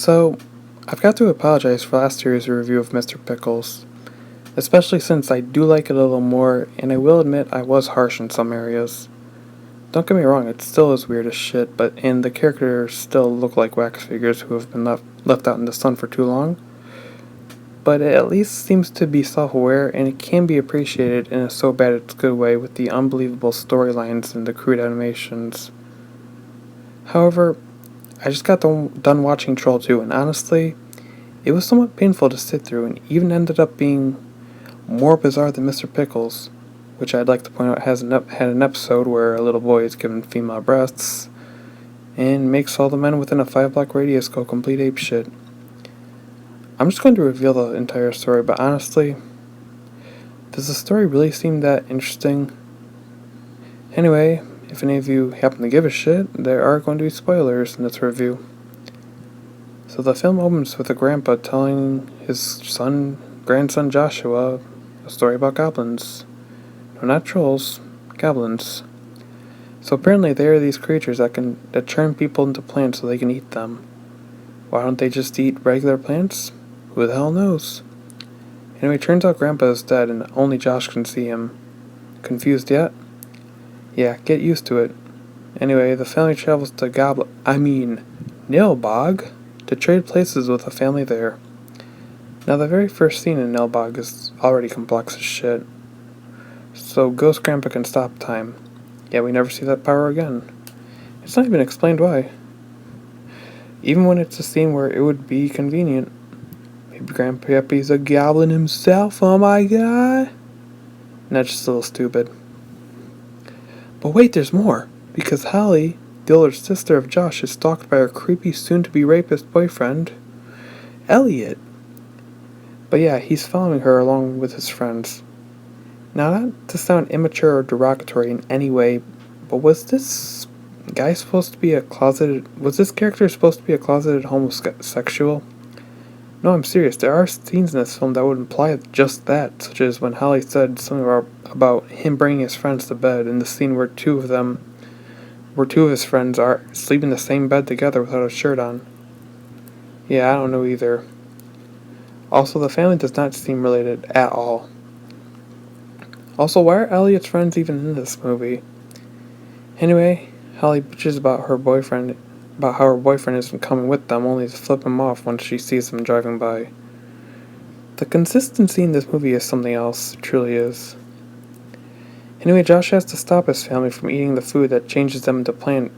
So, I've got to apologize for last year's review of Mr. Pickles, especially since I do like it a little more, and I will admit I was harsh in some areas. Don't get me wrong, it still is weird as shit, and the characters still look like wax figures who have been left out in the sun for too long. But it at least seems to be self-aware, and it can be appreciated in a so bad it's good way with the unbelievable storylines and the crude animations. However, I just got done watching Troll 2, and honestly, it was somewhat painful to sit through, and even ended up being more bizarre than Mr. Pickles, which I'd like to point out had an episode where a little boy is given female breasts, and makes all the men within a 5-block radius go complete apeshit. I'm just going to reveal the entire story, but honestly, does the story really seem that interesting? Anyway, if any of you happen to give a shit, there are going to be spoilers in this review. So the film opens with a grandpa telling his grandson Joshua, a story about goblins. No, not trolls, goblins. So apparently they are these creatures that turn people into plants so they can eat them. Why don't they just eat regular plants? Who the hell knows? Anyway, it turns out Grandpa is dead and only Josh can see him. Confused yet? Yeah, get used to it. Anyway, the family travels to Nilbog, to trade places with a family there. Now, the very first scene in Nilbog is already complex as shit. So Ghost Grandpa can stop time. Yeah, we never see that power again. It's not even explained why. Even when it's a scene where it would be convenient. Maybe Grandpappy's a goblin himself, oh my god. And that's just a little stupid. But wait, there's more. Because Holly, the older sister of Josh, is stalked by her creepy soon-to-be rapist boyfriend, Elliot. But yeah, he's following her along with his friends. Now, not to sound immature or derogatory in any way, but was this character supposed to be a closeted homosexual? No, I'm serious. There are scenes in this film that would imply just that, such as when Holly said something about him bringing his friends to bed, in the scene where two of his friends are sleeping in the same bed together without a shirt on. Yeah, I don't know either. Also, the family does not seem related at all. Also, why are Elliot's friends even in this movie? Anyway, Holly bitches about how her boyfriend isn't coming with them, only to flip him off when she sees him driving by. The consistency in this movie is something else, it truly is. Anyway, Josh has to stop his family from eating the food that changes them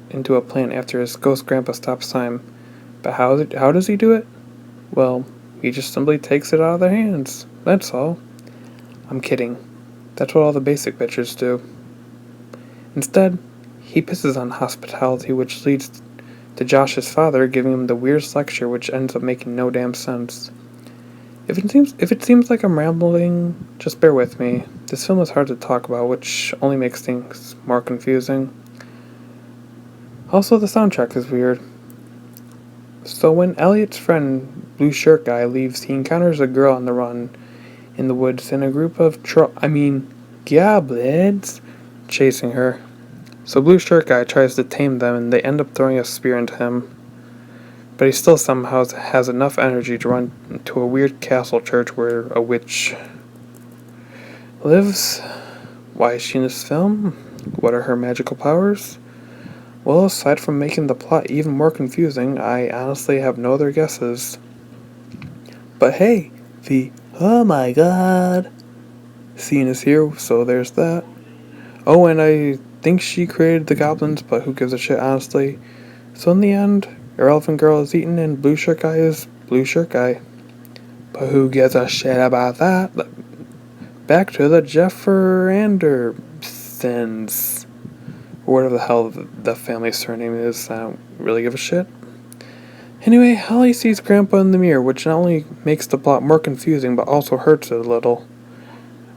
into a plant after his ghost grandpa stops time. But how does he do it? Well, he just simply takes it out of their hands. That's all. I'm kidding. That's what all the basic bitches do. Instead, he pisses on hospitality, which leads to Josh's father giving him the weirdest lecture, which ends up making no damn sense. If it seems like I'm rambling, just bear with me. This film is hard to talk about, which only makes things more confusing. Also, the soundtrack is weird. So when Elliot's friend, Blue Shirt Guy, leaves, he encounters a girl on the run in the woods and a group of goblins chasing her. So Blue Shirt Guy tries to tame them, and they end up throwing a spear into him. But he still somehow has enough energy to run to a weird castle church where a witch lives. Why is she in this film? What are her magical powers? Well, aside from making the plot even more confusing, I honestly have no other guesses. But hey, the oh my god scene is here, so there's that. Oh, and I think she created the goblins, but who gives a shit, honestly. So in the end, Irrelevant Girl is eaten and Blue Shirt Guy is Blue Shirt Guy. But who gives a shit about that? Back to the Jeffer Andersons. Or whatever the hell the family surname is. I don't really give a shit. Anyway, Holly sees Grandpa in the mirror, which not only makes the plot more confusing, but also hurts it a little.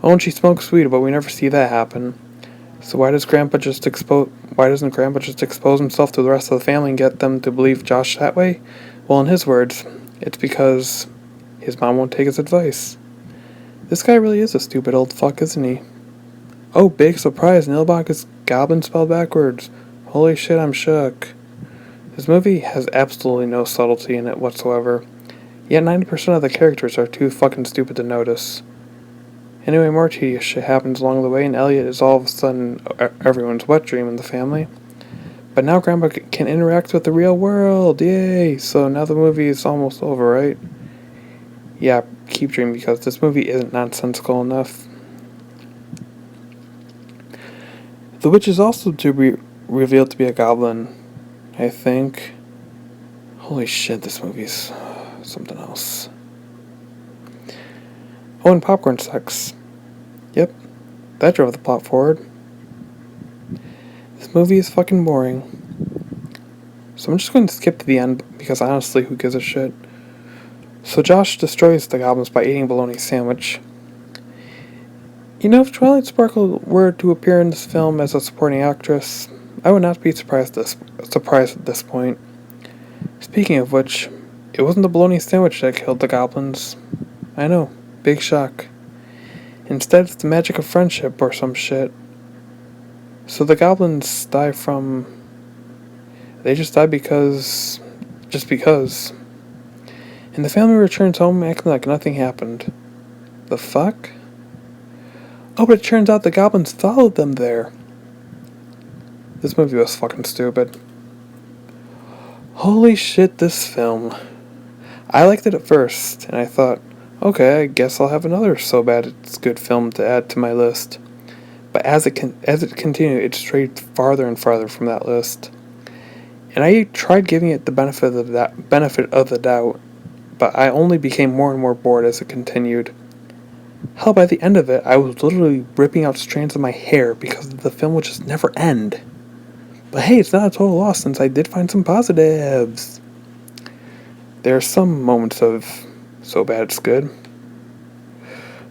Oh, and she smokes weed, but we never see that happen. So why doesn't Grandpa just expose himself to the rest of the family and get them to believe Josh that way? Well, in his words, it's because his mom won't take his advice. This guy really is a stupid old fuck, isn't he? Oh, big surprise, Nilbog is goblin spelled backwards. Holy shit, I'm shook. This movie has absolutely no subtlety in it whatsoever, yet 90% of the characters are too fucking stupid to notice. Anyway, more tedious shit happens along the way, and Elliot is all of a sudden everyone's wet dream in the family. But now Grandpa can interact with the real world, yay! So now the movie is almost over, right? Yeah, keep dreaming because this movie isn't nonsensical enough. The witch is also to be revealed to be a goblin, I think. Holy shit, this movie's something else. Oh, and popcorn sex. Yep, that drove the plot forward. This movie is fucking boring. So I'm just going to skip to the end because honestly, who gives a shit? So Josh destroys the goblins by eating a bologna sandwich. You know, if Twilight Sparkle were to appear in this film as a supporting actress, I would not be surprised at this point. Speaking of which, it wasn't the bologna sandwich that killed the goblins. I know, big shock. Instead, it's the magic of friendship or some shit. So the goblins die from... They just die because... Just because. And the family returns home acting like nothing happened. The fuck? Oh, but it turns out the goblins followed them there. This movie was fucking stupid. Holy shit, this film. I liked it at first, and I thought, okay, I guess I'll have another so bad it's good film to add to my list. But as it continued, it strayed farther and farther from that list. And I tried giving it the benefit of the doubt, but I only became more and more bored as it continued. Hell, by the end of it, I was literally ripping out strands of my hair because the film would just never end. But hey, it's not a total loss since I did find some positives. There are some moments of so bad it's good.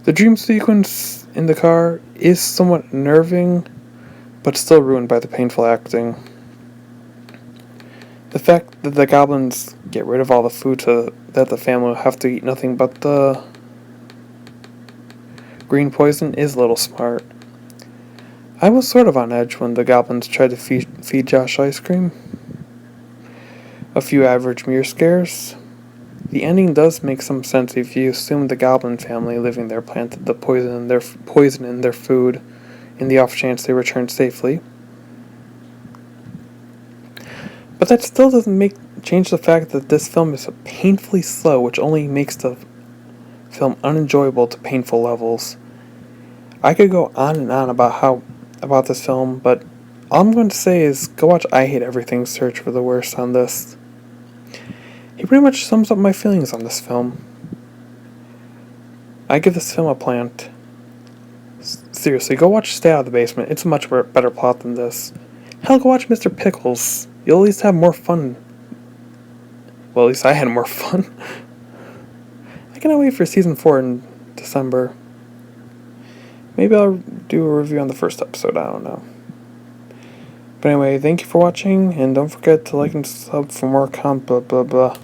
The dream sequence in the car is somewhat unnerving, but still ruined by the painful acting. The fact that the goblins get rid of all the food so that the family will have to eat nothing but the green poison is a little smart. I was sort of on edge when the goblins tried to feed Josh ice cream. A few average mirror scares. The ending does make some sense if you assume the goblin family living there planted the poison in their food in the off chance they returned safely. But that still doesn't change the fact that this film is painfully slow, which only makes the film unenjoyable to painful levels. I could go on and on about this film, but all I'm going to say is go watch I Hate Everything, Search for the Worst on this. He pretty much sums up my feelings on this film. I give this film a plant. Seriously, go watch Stay Out of the Basement. It's a much better plot than this. Hell, go watch Mr. Pickles. You'll at least have more fun. Well, at least I had more fun. I cannot wait for season 4 in December. Maybe I'll do a review on the first episode, I don't know. But anyway, thank you for watching, and don't forget to like and sub for more blah blah blah.